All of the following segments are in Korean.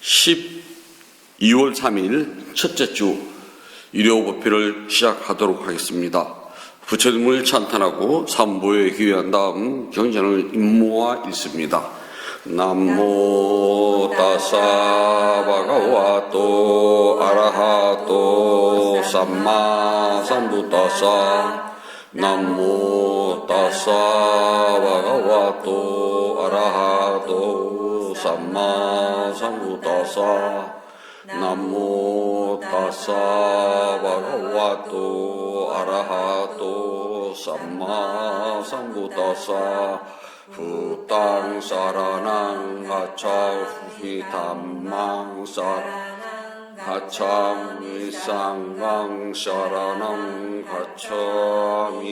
12월 3일 첫째 주 일요법회를 시작하도록 하겠습니다. 부처님을 찬탄하고 삼보에 기회한 다음 경전을 임모와 읽습니다. 남모 따사 바가와또 아라하또 삼마 삼부따사 남모 따사 바가와또 아라하또 삼마 삼부따사 남모 따사 바가와또 아라하또 삼마 삼부따사 후땅 사라낭 하차 후히 담망 사라낭 하참 쌍강 사라낭 하참이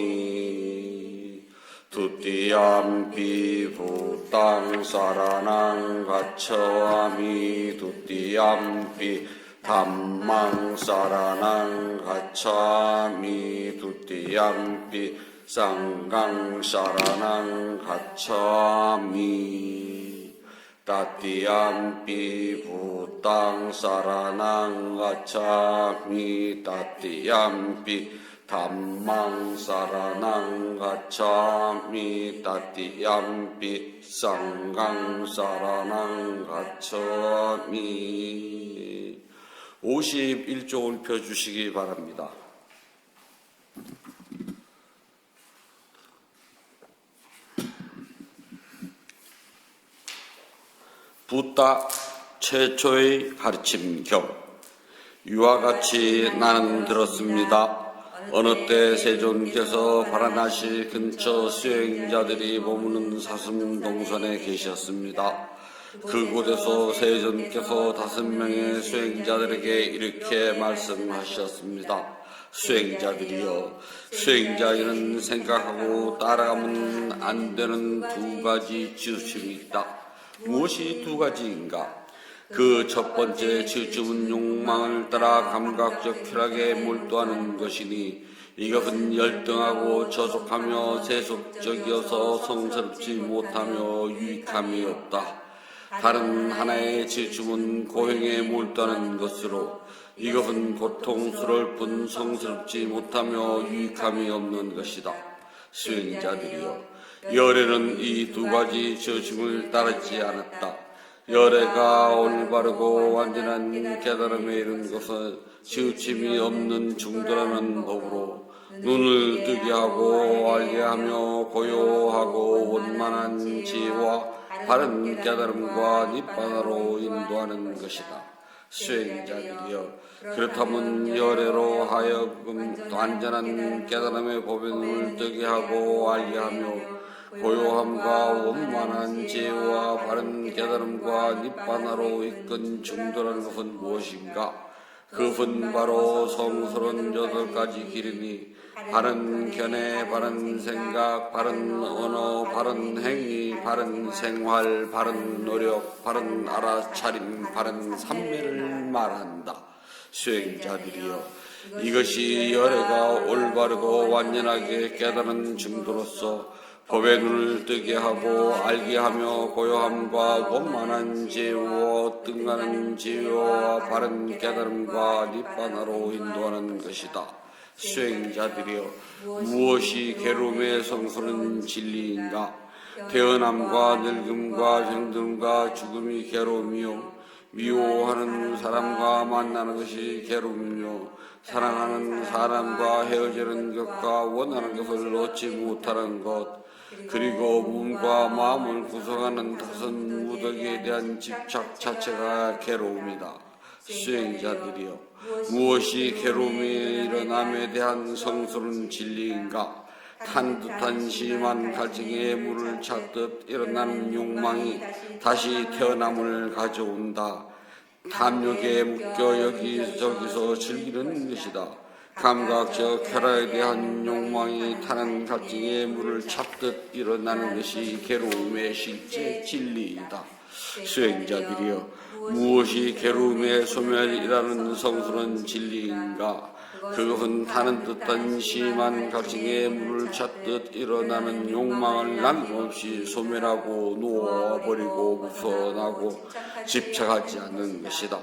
두띠암비 후땅 사라낭 하참이 두띠암비 담망 사라낭 하참이 두띠암비 쌍강 사라낭 하참이 따띠암비 부땅 사라낭 하참이 따띠암비 담망 사라낭 하참이 따띠암비 쌍강 사라낭 하참이 51쪽을 펴주시기 바랍니다. 붓다 최초의 가르침경 이와 같이 나는 들었습니다. 어느 때 세존께서 바라나시 근처 수행자들이 머무는 사슴동산에 계셨습니다. 그곳에서 세존께서 5명의 수행자들에게 이렇게 말씀하셨습니다. 수행자들이여, 수행자에게는 생각하고 따라가면 안 되는 2가지 지우침이 있다. 무엇이 2가지인가? 그 첫 번째 지우침은 욕망을 따라 감각적 쾌락에 몰두하는 것이니 이것은 열등하고 저속하며 세속적이어서 성스럽지 못하며 유익함이 없다. 다른 하나의 지우침은 고행에 몰두하는 것으로 이것은 고통스러울 뿐 성스럽지 못하며 유익함이 없는 것이다. 수행자들이여, 열애는 이 2가지 지우침을 따르지 않았다. 열애가 올바르고 완전한 깨달음에 이른 것은 지우침이 없는 중도라는 법으로 눈을 뜨게 하고 알게 하며 고요하고 원만한 지혜와 바른 깨달음과 니bbāna로 인도하는 것이다. 수행자들이여, 그렇다면 열애로 하여금 완전한 깨달음의 법에 눈을 뜨게 하고 알게 하며 고요함과 원만한 지혜와 바른 깨달음과 니bbāna로 이끈 중도라는 것은 무엇인가? 그것은 바로 성스러운 8가지 길이니 바른 견해, 바른 생각, 바른 언어, 바른 행위, 바른 생활, 바른 노력, 바른 알아차림, 바른 삼매를 말한다. 수행자들이여, 이것이 열애가 올바르고 완전하게 깨달은 중도로서 법의 눈을 뜨게 하고 알게 하며 고요함과 원만한 지혜와 뜬가는 지혜와 바른 깨달음과 니bbāna로 인도하는 것이다. 수행자들이여, 무엇이 괴로움의 성스러운 진리인가? 태어남과 늙음과 병듦과 죽음이 괴로움이요, 미워하는 사람과 만나는 것이 괴로움이요, 사랑하는 사람과 헤어지는 것과 원하는 것을 얻지 못하는 것, 그리고 몸과 마음을 구성하는 5 무더기에 대한 집착 자체가 괴로움이다. 수행자들이여, 무엇이 괴로움이 일어남에 대한 성스러운 진리인가? 탄 듯한 심한 갈증에 물을 찾듯 일어나는 욕망이 다시 태어남을 가져온다. 탐욕에 묶여 여기저기서 즐기는 것이다. 감각적 쾌락에 대한 욕망이 타는 갈증에 물을 찾듯 일어나는 것이 괴로움의 실제 진리이다. 수행자들이여, 무엇이 괴로움의 소멸이라는 성스러운 진리인가? 그것은 타는 듯한 심한 갈증에 물을 찾듯 일어나는 욕망을 남김없이 소멸하고 놓아버리고 벗어나고 집착하지 않는 것이다.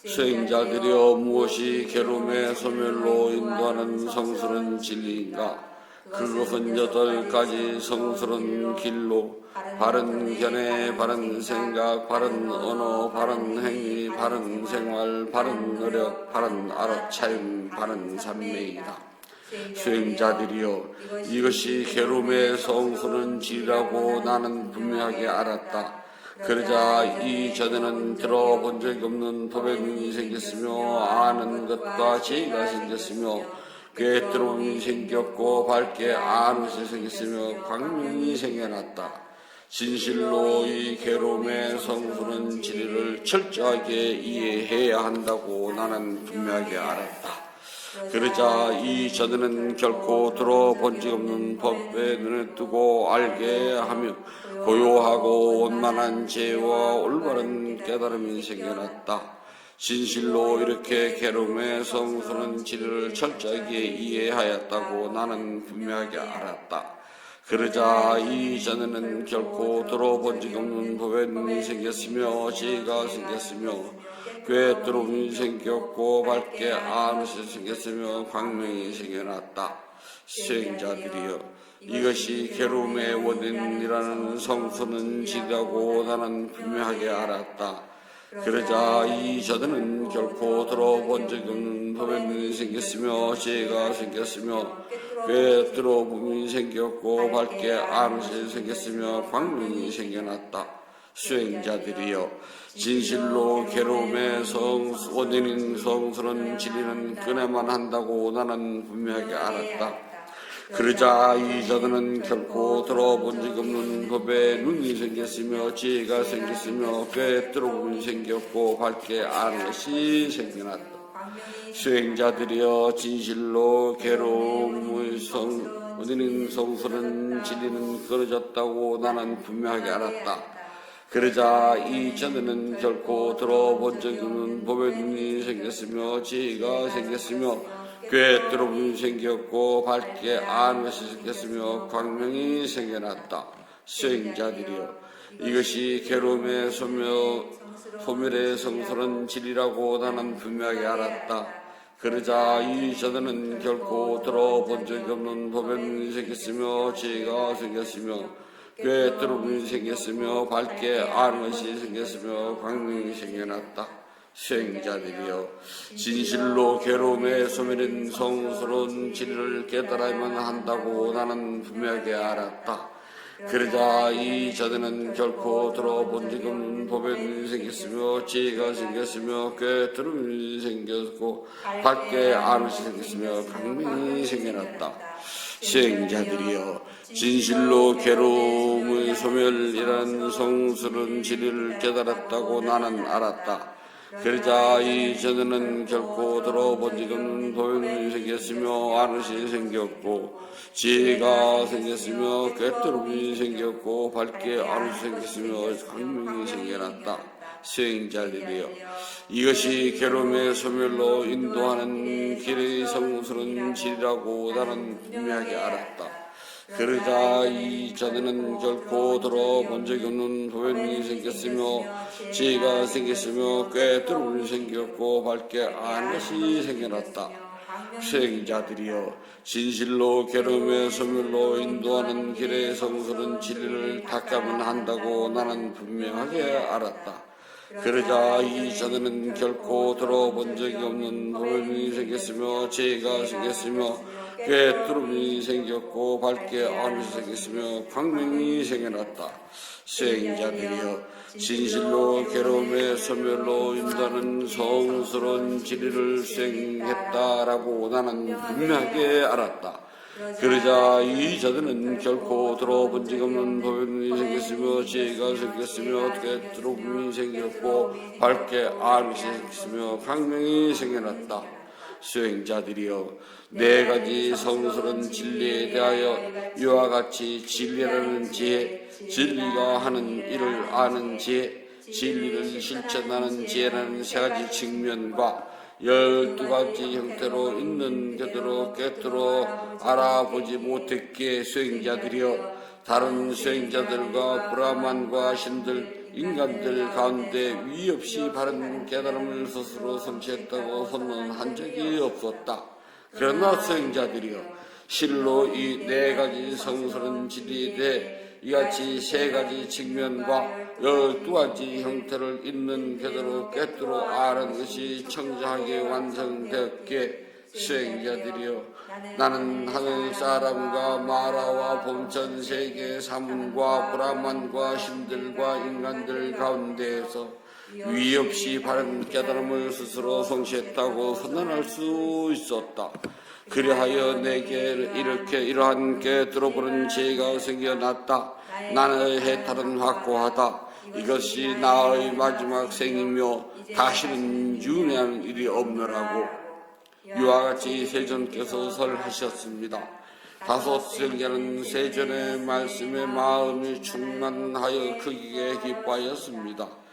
수행자들이여 무엇이 괴로움의 소멸로 인도하는 성스러운 진리인가? 그것은 8가지 성스러운 길로 바른 견해, 바른 생각, 바른 언어, 바른 행위, 바른 생활, 바른 노력, 바른 알아차림, 바른 삶매이다. 수행자들이여 이것이 괴로움의 성스러운 진리라고 나는 분명하게 알았다. 그러자 이전에는 들어본 적이 없는 법의 눈이 생겼으며 아는 것과 지혜가 생겼으며 꿰뚫음이 생겼고 밝게 아는 것이 생겼으며 광명이 생겨났다. 진실로 이 괴로움의 성스러운 진리를 철저하게 이해해야 한다고 나는 분명하게 알았다. 그러자 이전에는 결코 들어본 적 없는 법에 눈을 뜨고 알게 하며 고요하고 원만한 지혜와 올바른 깨달음이 생겨났다. 진실로 이렇게 괴로움의 성스러운 진리를 철저하게 이해하였다고 나는 분명하게 알았다. 그러자 이전에는 결코 들어본 적이 없는 법에 눈이 생겼으며 지혜가 생겼으며 꿰뚫음이 생겼고 밝게 아는 것이 생겼으며 광명이 생겨났다. 수행자들이여 이것이 괴로움의 원인이라는 성스러운 진리라고 나는 분명하게 알았다. 그러자 이전에는 결코 들어본 적이 없는 법의 눈이 생겼으며 지혜가 생겼으며 꿰뚫음이 생겼고 밝게 아는 것이 생겼으며 광명이 생겨났다. 수행자들이여 진실로 괴로움의 원인인 성스러운 진리는 끊어야만 한다고 나는 분명하게 알았다. 그러자 이전에는 결코 들어본 적이 없는 법에 눈이 생겼으며 지혜가 생겼으며 꿰뚫음이 생겼고 밝게 아는 것이 생겨났다. 수행자들이여 진실로 괴로움의 원인인 성스러운 진리는 끊어졌다고 나는 분명하게 알았다. 그러자 이전에는 결코 들어본 적이 없는 법의 눈이 생겼으며 지혜가 생겼으며 꿰뚫음이 생겼고 밝게 아는 것이 생겼으며 광명이 생겨났다. 수행자들이여 이것이 괴로움의 소멸의 성스러운 진리라고 나는 분명하게 알았다. 그러자 이전에는 결코 들어본 적이 없는 법의 눈이 생겼으며 지혜가 생겼으며 꿰뚫음이 생겼으며 밝게 아는 것이 생겼으며 광명이 생겨났다. 수행자들이여 진실로 괴로움의 소멸인 성스러운 진리를 깨달아야만 한다고 나는 분명하게 알았다. 그러자 이전에는 결코 들어본 적이 없는 법의 눈이 생겼으며 지혜가 생겼으며 꿰뚫음이 생겼고 밝게 아는 것이 생겼으며 광명이 생겨났다. 수행자들이여 진실로 괴로움의 소멸이라는 성스러운 진리를 깨달았다고 나는 알았다. 그러자 이전에는 결코 들어본 적이 없는 법의 눈이 생겼으며 아는 것이 생겼고 지혜가 생겼으며 꿰뚫음이 생겼고 밝게 아는 것이 생겼으며 광명이 생겨났다. 수행자들이여 이것이 괴로움의 소멸로 인도하는 길의 성스러운 진리라고 나는 분명하게 알았다. 그러자 이전에는 결코 들어본 적이 없는 법의 눈이 생겼으며 지혜가 생겼으며 꿰뚫음이 생겼고 밝게 아는 것이 생겨났다. 수행자들이여 진실로 괴로움의 소멸로 인도하는 길의 성스러운 진리를 닦아야만 한다고 나는 분명하게 알았다. 그러자 이전에는 결코 들어본 적이 없는 법의 눈이 생겼으며 지혜가 생겼으며 꿰뚫음이 생겼고 밝게 아는 것이 생겼으며 광명이 생겨났다. 수행자들이여 진실로 괴로움의 소멸로 인도하는 성스러운 진리를 수행했다라고 나는 분명하게 알았다. 그러자 이전에는 결코 들어본 적 없는 법의 눈이 생겼으며 지혜가 생겼으며 꿰뚫음이 생겼고 밝게 아는 것이 생겼으며 광명이 생겨났다. 수행자들이여 4가지 성스러운 진리에 대하여 이와 같이 진리라는 지혜, 진리가 하는 일을 아는 지혜, 진리를 실천하는 지혜라는 3가지 측면과 12가지 형태로 있는 그대로 꿰뚫어 알아보지 못했기에 수행자들이여 다른 수행자들과 브라만과 신들, 인간들 가운데 위 없이 바른 깨달음을 스스로 성취했다고 선언한 적이 없었다. 그러나 수행자들이여 실로 이 4가지 성스러운 진리에 대해 이같이 3가지 측면과 12가지 형태를 있는 그대로 꿰뚫어 아는 것이 청정하게 완성되었기에 수행자들이여 나는 하늘 사람과 마라와 범천 세계 사문과 브라만과 신들과 인간들 가운데에서 위 없이 바른 깨달음을 스스로 성취했다고 선언할 수 있었다. 그리하여 내게 이렇게 이러한 게 들어보는 죄가 생겨났다. 나의 해탈은 확고하다. 이것이 나의 마지막 생이며 다시는 윤회하는 일이 없노라고 이와 같이 세존께서 설하셨습니다. 5 수행자는 세존의 말씀에 마음이 충만하여 크게 기뻐하였습니다.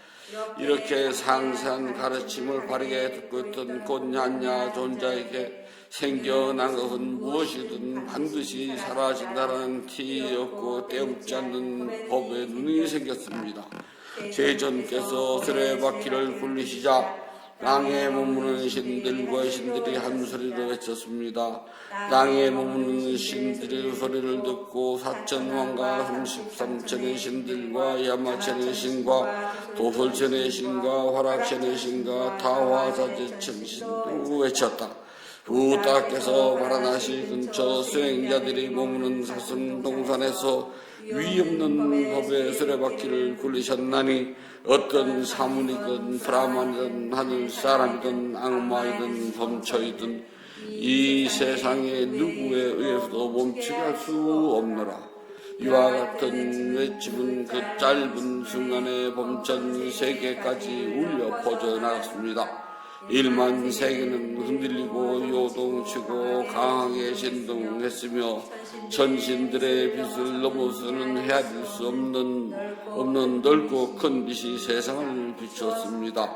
이렇게 상세한 가르침을 바르게 듣고 있던 곤얀냐 존자에게 생겨난 것은 무엇이든 반드시 사라진다는 티였고 때묻지 않는 법에 눈이 생겼습니다. 세존께서 수레바퀴를 굴리시자 땅에 머무는 신들과 신들이 한 소리로 외쳤습니다. 땅에 머무는 신들의 소리를 듣고 4천왕과 33천의 신들과 야마천의 신과 도솔천의 신과 화락천의 신과 타화사제천 신도 외쳤다. 부다께서 바라나시 근처 수행자들이 머무는 사슴동산에서 위 없는 법의 수레바퀴를 굴리셨나니 어떤 사문이든 브라만이든 하늘사람이든 악마이든 범처이든 이 세상에 누구에 의해서도 멈추게 할 수 없노라. 이와 같은 외침은 그 짧은 순간에 범천 세계까지 울려 퍼져나갔습니다. 1만 세계는 흔들리고 요동치고 강하게 진동했으며 천신들의 빛을 넘어서는 헤아릴 수 없는 넓고 큰 빛이 세상을 비추었습니다.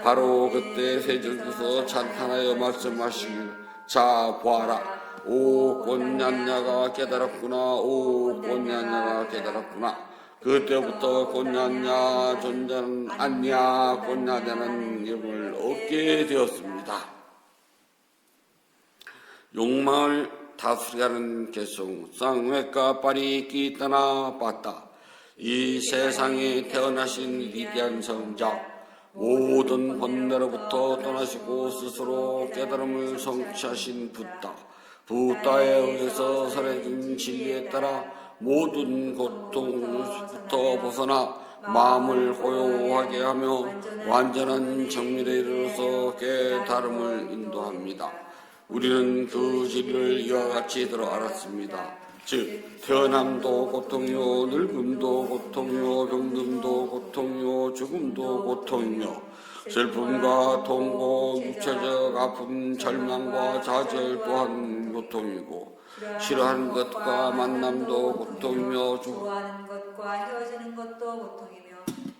바로 그때 세존께서 찬탄하여 말씀하시길 자 보아라. 오 곤얀냐가 깨달았구나. 오 곤얀냐가 깨달았구나. 그때부터 곤얀냐 존자는 안냐 곤얀냐는 이름을 얻게 되었습니다. 욕망을 다스리는 개성 쌍외가 빠리 끼따나 봤다. 이 세상에 태어나신 위대한 성자 모든 번뇌로부터 떠나시고 스스로 깨달음을 성취하신 부다에 의해서 설해진 진리에 따라 모든 고통부터 벗어나 마음을 고요하게 하며 완전한 정밀에 이르러서 깨달음을 인도합니다. 우리는 그 진리를 이와 같이 들어 알았습니다. 즉 태어남도 고통이요 늙음도 고통이요 병듦도 고통이요 죽음도 고통이며 슬픔과 통고 육체적 아픔 절망과 좌절 또한 고통이고 싫어하는 것과 만남도 고통이며 좋아하는 것과 헤어지는 것도 고통이며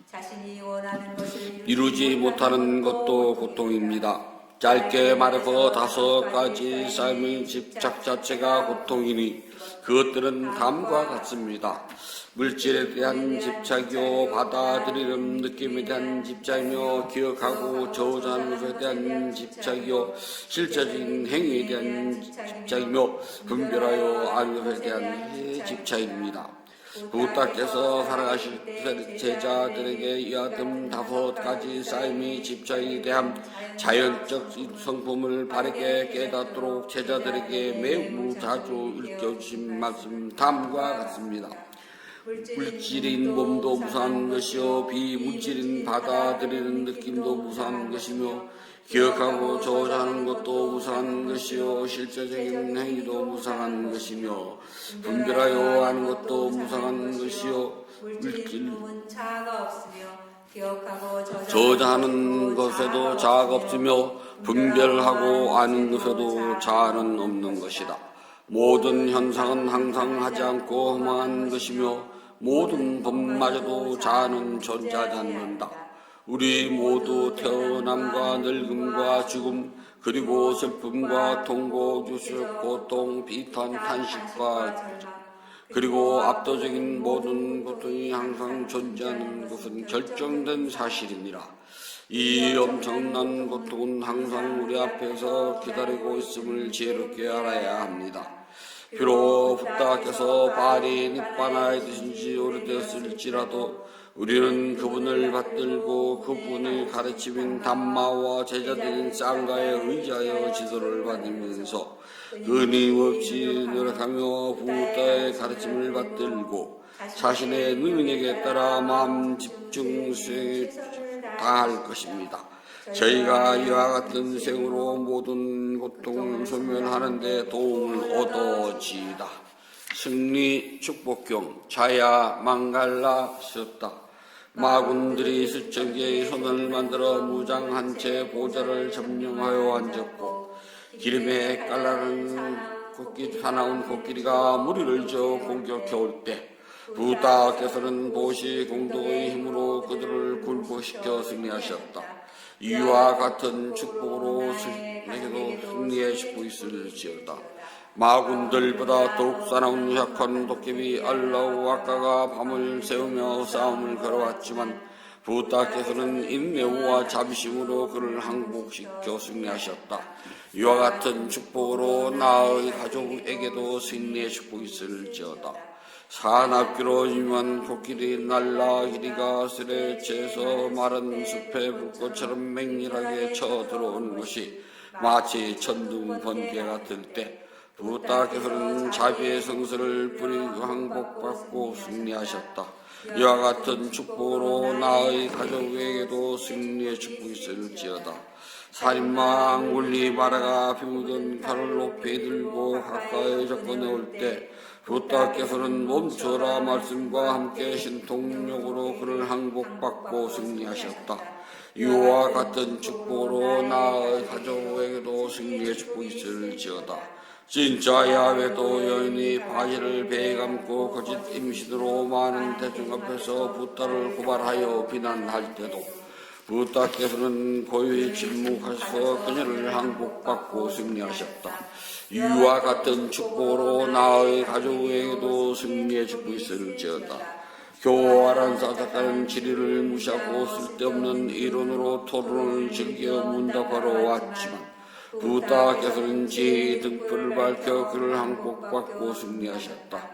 자신이 원하는 것을 이루지 못하는 것도 고통입니다. 짧게 말해서 5가지 삶의 집착 자체가 고통이니 그것들은 다음과 같습니다. 물질에 대한 집착이요 받아들이는 느낌에 대한 집착이며 기억하고 저장하는 것에 대한 집착이요 실제적인 행위에 대한 집착이며 분별하여 아는 것에 대한 집착입니다. 부다께서 살아가실 제자들에게 이 같은 5가지 삶의 집착에 대한 자연적 성품을 바르게 깨닫도록 제자들에게 매우 자주 읽혀주신 말씀 다음과 같습니다. 물질인 몸도 무사한 것이요 비물질인 받아들이는 느낌도 무사한 것이며 기억하고 저장하는 것도 무상한 것이요 실제적인 행위도 무상한 것이며 분별하여 하는 것도 무상한 것이요 물질은 자아가 없으며 기억하고 저장하는 것에도 자아가 없으며 분별하고 아는 것에도 자아는 없는 것이다. 모든 현상은 항상 하지 않고 허망한 것이며 모든 법마저도 자아는 존재하지 않는다. 우리 모두 태어남과 늙음과 죽음 그리고 슬픔과 통고 유술 고통 비탄 탄식과 그리고 압도적인 모든 고통이 항상 존재하는 것은 결정된 사실이니라. 이 엄청난 고통은 항상 우리 앞에서 기다리고 있음을 지혜롭게 알아야 합니다. 비록 부다께서 바알이 닉바나에 드신 지 오래되었을지라도 우리는 그분을 받들고 그분의 가르침인 담마와 제자들인 쌍가에 의지하여 지도를 받으면서 끊임없이 노력하며 부다의 가르침을 받들고 자신의 능력에 따라 마음 집중 수행에 다할 것입니다. 저희가 이와 같은 생으로 모든 고통을 소멸하는 데 도움을 얻어지이다. 승리 축복경 자야 망갈라 쓰었다. 마군들이 수척의 손을 만들어 무장한 채 보좌를 점령하여 앉았고 기름에 깔라는 사나운 코끼리가 무리를 저어 공격해 올 때 부다께서는 보시 공도의 힘으로 그들을 굴복시켜 승리하셨다. 이와 같은 축복으로 내게도 승리의 축복이 있을지어다. 마군들보다 더욱 사나운 약한 도깨비 알라우 아까가 밤을 새우며 싸움을 걸어왔지만 부다께서는 인내와 자비심으로 그를 항복시켜 승리하셨다. 이와 같은 축복으로 나의 가족에게도 승리의 축복이 있을지어다. 산악기로 임한 코끼리 날라 길이가 스레 채서 마른 숲의 불꽃처럼 맹렬하게 쳐들어오는 것이 마치 천둥 번개 같을 때 부다께서는 자비의 성수를 뿌리고 항복받고 승리하셨다. 이와 같은 축복으로 나의 가족에게도 승리의 축복이 있을지어다. 살인마 앙굴리 마라가 비묻은 칼을 높이 들고 가까이 접근해 올 때 부다께서는 멈춰라 말씀과 함께 신통력으로 그를 항복받고 승리하셨다. 이와 같은 축복으로 나의 가족에게도 승리의 축복이 있을지어다. 진짜 야훼도 여인이 바지를 배에 감고 거짓 임신으로 많은 대중 앞에서 부다를 고발하여 비난할 때도 부다께서는 고요히 침묵하셔서 그녀를 항복받고 승리하셨다. 이와 같은 축복으로 나의 가족에게도 승리의 축복이 있을지어다. 교활한 사사가는 진리를 무시하고 쓸데없는 이론으로 토론을 즐겨 문답하러 왔지만 부다께서는 지혜의 등불을 밝혀 그를 항복받고 승리하셨다.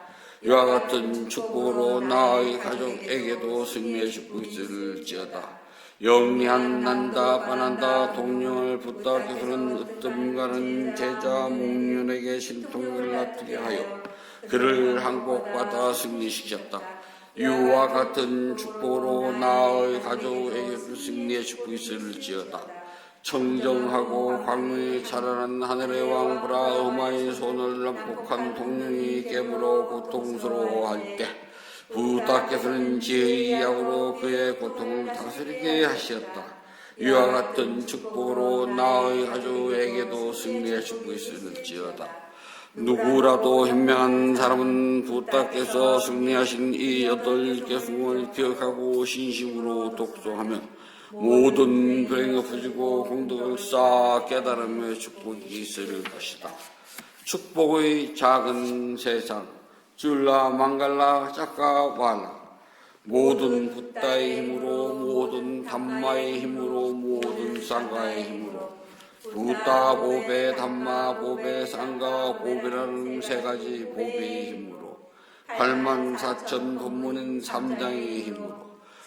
이와 같은 축복으로 나의 가족에게도 승리의 축복이 있을지어다. 영리한 난다 반한다 동령을 부다께서는 으뜸가는 제자 목련에게 신통을 나타게 하여 그를 항복받아 승리시켰다. 이와 같은 축복으로 나의 가족에게도 승리의 축복이 있을지어다. 청정하고 광명이 자라난 하늘의 왕 브라흐마의 손을 난폭한 동령이 깨물어 고통스러워할 때 부다께서는 지혜의 약으로 그의 고통을 다스리게 하셨다. 이와 같은 축복으로 나의 가족에게도 승리의 축복이 있을지어다. 누구라도 현명한 사람은 부다께서 승리하신 이 8개승을 기억하고 신심으로 독서하면 모든 불행이 없어지고 공덕을 쌓아 깨달음의 축복이 있을 것이다. 축복의 작은 세상 줄라 망갈라 짝가왈라 모든 부다의 힘으로 모든 담마의 힘으로 모든 쌍가의 힘으로 부다 보배 담마 보배 쌍가 보배라는 3가지 보배의 힘으로 84,000 법문인 3장의 힘으로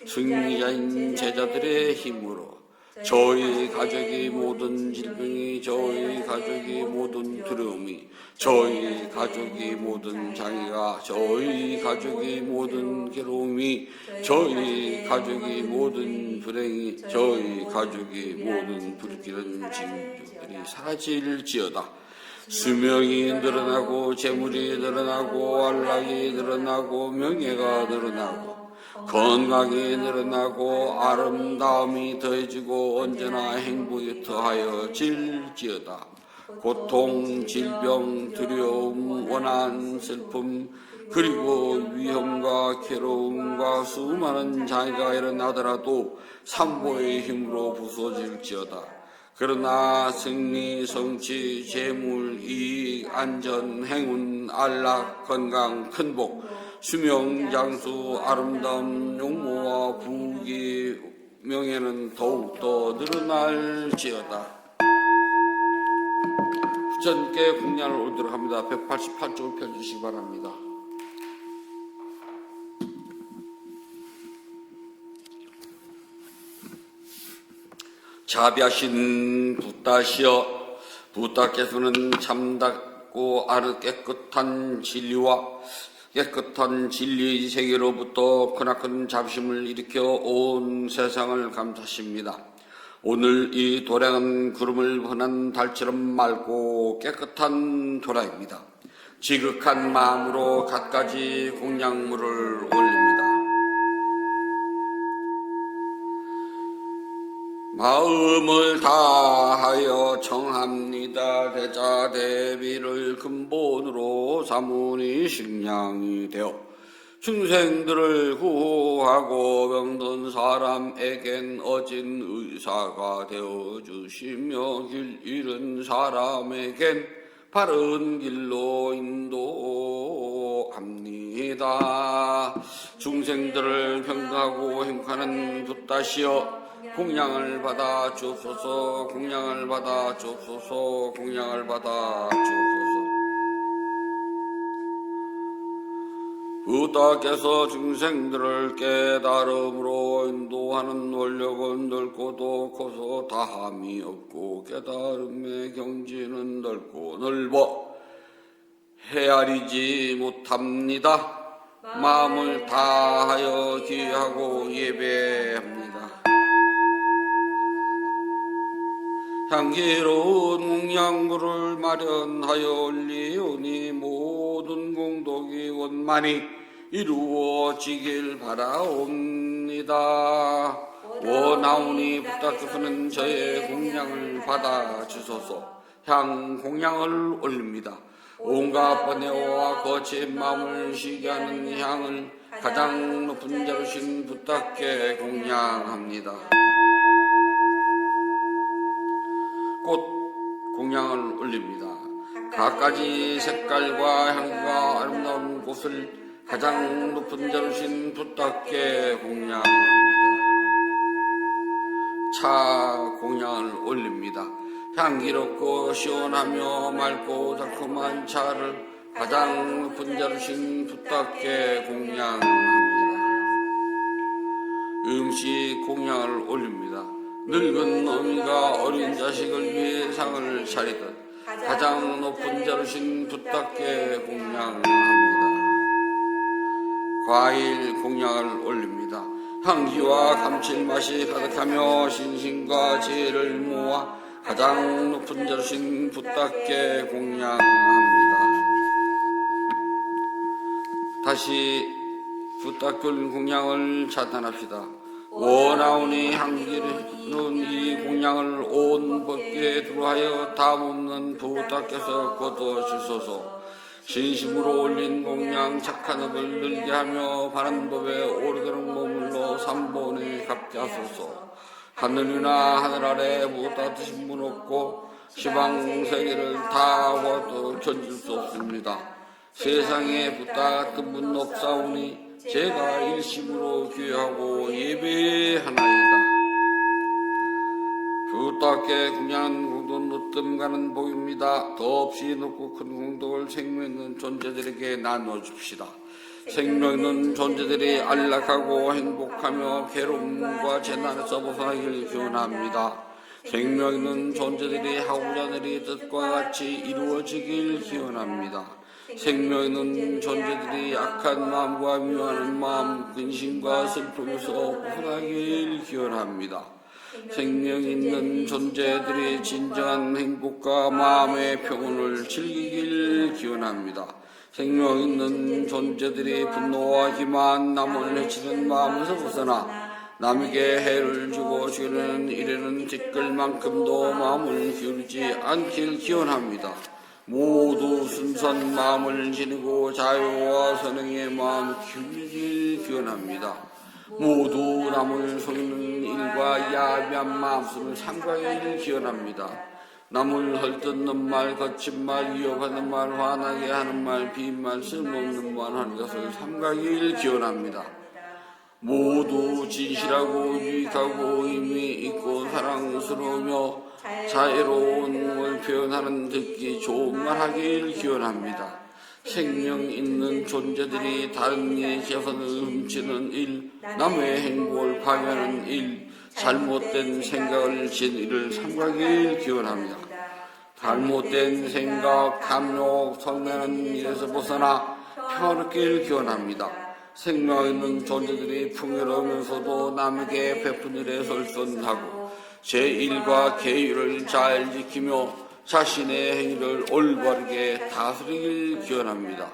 승리자인 제자들의 힘으로 저희 가족의 모든 질병이 저희 가족의 모든 두려움이 저희 가족의 모든 장애가 저희 가족의 모든 괴로움이 저희 가족의 모든 불행이 저희 가족의 모든 불길한 징조들이 사라질지어다. 수명이 늘어나고 재물이 늘어나고 안락이 늘어나고 명예가 늘어나고 건강이 늘어나고 아름다움이 더해지고 언제나 행복이 더하여 질지어다. 고통, 질병, 두려움, 원한, 슬픔, 그리고 위험과 괴로움과 수많은 장애가 일어나더라도 삼보의 힘으로 부서질지어다. 그러나 승리, 성취, 재물, 이익, 안전, 행운, 안락, 건강, 큰복, 수명, 장수, 아름다움, 용모와 부귀, 명예는 더욱더 늘어날지어다. 부처님께 공양을 올리도록 합니다. 188쪽을 펴주시기 바랍니다. 자비하신 붓다시여, 붓다께서는 참답고 깨끗한 진리와 깨끗한 진리의 세계로부터 크나큰 자비심을 일으켜 온 세상을 감사하십니다. 오늘 이 도량은 구름을 번한 달처럼 맑고 깨끗한 도량입니다. 지극한 마음으로 갖가지 공양물을 올립니다. 마음을 다하여 청합니다. 대자 대비를 근본으로 삼으니 식량이 되어 중생들을 구호하고 병든 사람에겐 어진 의사가 되어주시며 길 잃은 사람에겐 바른 길로 인도합니다. 중생들을 평등하고 행복하는 붓다시여, 공양을 받아 주옵소서. 공양을 받아 주옵소서. 공양을 받아 주옵소서. 붓다께서 중생들을 깨달음으로 인도하는 원력은 넓고도 커서 다함이 없고 깨달음의 경지는 넓고 넓어 헤아리지 못합니다. 마음을 다하여 기하고 예배합니다. 향기로운 공양물을 마련하여 올리오니 모든 공덕이 원만히 이루어지길 바라옵니다. 원하오니 붓다께서는 저의 공양을 받아 주소서. 향 공양을 올립니다. 온갖 번뇌와 거친 마음을 쉬게 하는 향을 가장 높은 자루신 붓다께 공양합니다. 꽃 공양을 올립니다. 갖가지 색깔과 향과 아름다운 꽃을 가장 높은 자루신 붓다께 공양합니다. 차 공양을 올립니다. 향기롭고 시원하며 맑고 달콤한 차를 가장 높은 자루신 붓다께 공양합니다. 음식 공양을 올립니다. 늙은 어미가 어린 자식을 위해 상을 차리듯 가장 높은 자루신 붓다께 공양합니다. 과일 공양을 올립니다. 향기와 감칠맛이 가득하며 신심과 지혜를 모아 가장 높은 자루신 붓다께 공양합니다. 다시 붓다께 공양을 찬탄합시다. 원하오니 향기는 이 공양을 온 법계에 두루하여 담없는 붓다께서 거두어주소서. 진심으로 올린 공양 착한 업을 늘게 하며 바른 법에 오르도록 머물러 삼본에 갚게 하소서. 하늘이나 하늘 아래 무엇다 드신 분 없고 시방 세계를 다 보아도 견딜 수 없습니다. 세상에 붓다 같은 분 없사오니 제가 일심으로 기회하고 예배하나이다. 붓다께 공양한 공덕은 으뜸 가는 복입니다. 더없이 높고 큰 공덕을 생명 있는 존재들에게 나눠줍시다. 생명 있는 존재들이 안락하고 행복하며 괴로움과 재난에서 벗어나기를 기원합니다. 생명 있는 존재들이 하고자 하는 일이 뜻과 같이 이루어지길 기원합니다. 생명 있는 존재들이 악한 마음과 미워하는 마음, 근심과 슬픔에서 벗어나길 기원합니다. 생명 있는 존재들이 진정한 행복과 마음의 평온을 즐기길 기원합니다. 생명 있는 존재들이 분노와 기만, 남을 해치는 마음에서 벗어나 남에게 해를 주고 주려는 일에는 뒷끌만큼도 마음을 기울이지 않길 기원합니다. 모두 순수한 마음을 지니고 자유와 선행의 마음 기울이길 기원합니다. 모두 남을 속이는 일과 야비한 마음씀을 삼가길 기원합니다. 남을 헐뜯는 말, 거친 말, 위협하는 말, 화나게 하는 말, 빈말, 쓸모없는 말 하는 것을 삼가길 기원합니다. 모두 진실하고 유익하고 의미 있고 사랑스러우며 자애로운 걸 표현하는 듣기 좋은 말 하길 기원합니다. 생명 있는 존재들이 다른 이의 재산을 훔치는 일, 남의 행복을 파괴하는 일, 잘못된 생각을 진 일을 삼가길 기원합니다. 잘못된 생각, 탐욕, 성내는 일에서 벗어나 평화롭길 기원합니다. 생명 있는 존재들이 풍요로우면서도 남에게 베푼 일에 솔선하고 제1과 계율을 잘 지키며 자신의 행위를 올바르게 다스리길 기원합니다.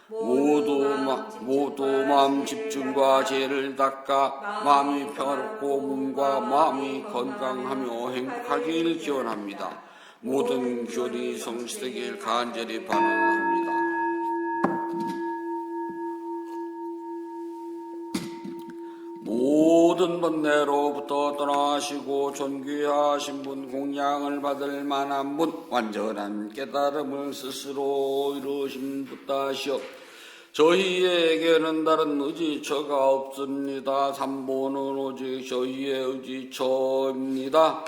모두 마음 집중과 죄를 닦아 마음이 평화롭고 몸과 마음이 건강하며 행복하길 기원합니다. 모든 교리 성취되길 간절히 반원합니다. 모든 번뇌로부터 떠나시고 존귀하신 분, 공양을 받을 만한 분, 완전한 깨달음을 스스로 이루신 붓다시여 저희에게는 다른 의지처가 없습니다. 삼보는 오직 저희의 의지처입니다.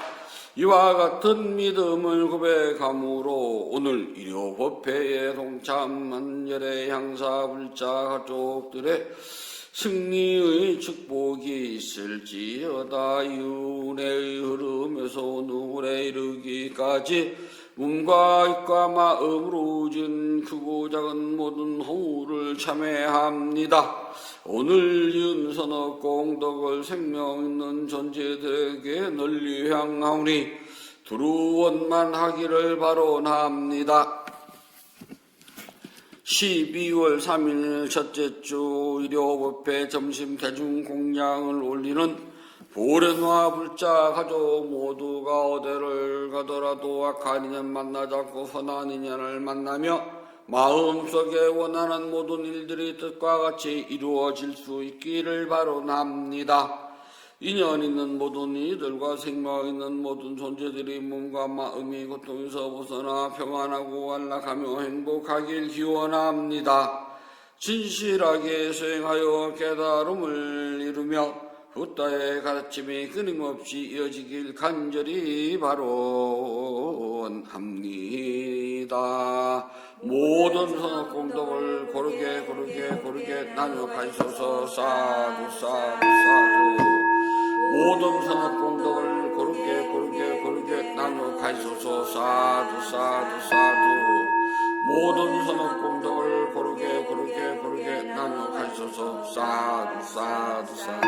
이와 같은 믿음을 고백함으로 오늘 일요법회에 동참한 열의 향사 불자 가족들의 승리의 축복이 있을지어다. 윤회의 흐름에서 오늘에 이르기까지 몸과 입과 마음으로 진 크고 작은 모든 허물을 참회합니다. 오늘 윤선업 공덕을 생명 있는 존재들에게 널리 향하오니 두루원만 하기를 바라옵니다. 12월 3일 첫째 주 일요법회 점심 대중공양을 올리는 보련화 불자 가족 모두가 어디를 가더라도 악한 인연 만나지 않고 선한 인연을 만나며 마음속에 원하는 모든 일들이 뜻과 같이 이루어질 수 있기를 바라옵니다. 인연 있는 모든 이들과 생명 있는 모든 존재들이 몸과 마음이 고통에서 벗어나 평안하고 안락하며 행복하길 기원합니다. 진실하게 수행하여 깨달음을 이루며 붓다의 가르침이 끊임없이 이어지길 간절히 바라옵니다. 모든 선악 공덕을 고르게 나누어 가시소서. 사두 사두 사두. 모든 선악 공덕을 고르게 나누어 가시소서. 사두 사두 사두. 모든 선악 공덕을 고르게 나누어 가시소서. 사두 사두 사두.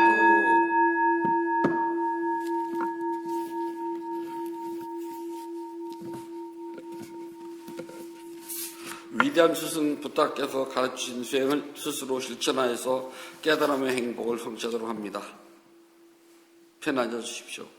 위대한 스승 부탁께서 가르치신 수행을 스스로 실천하여서 깨달음의 행복을 성취하도록 합니다. 편안히 앉아 주십시오.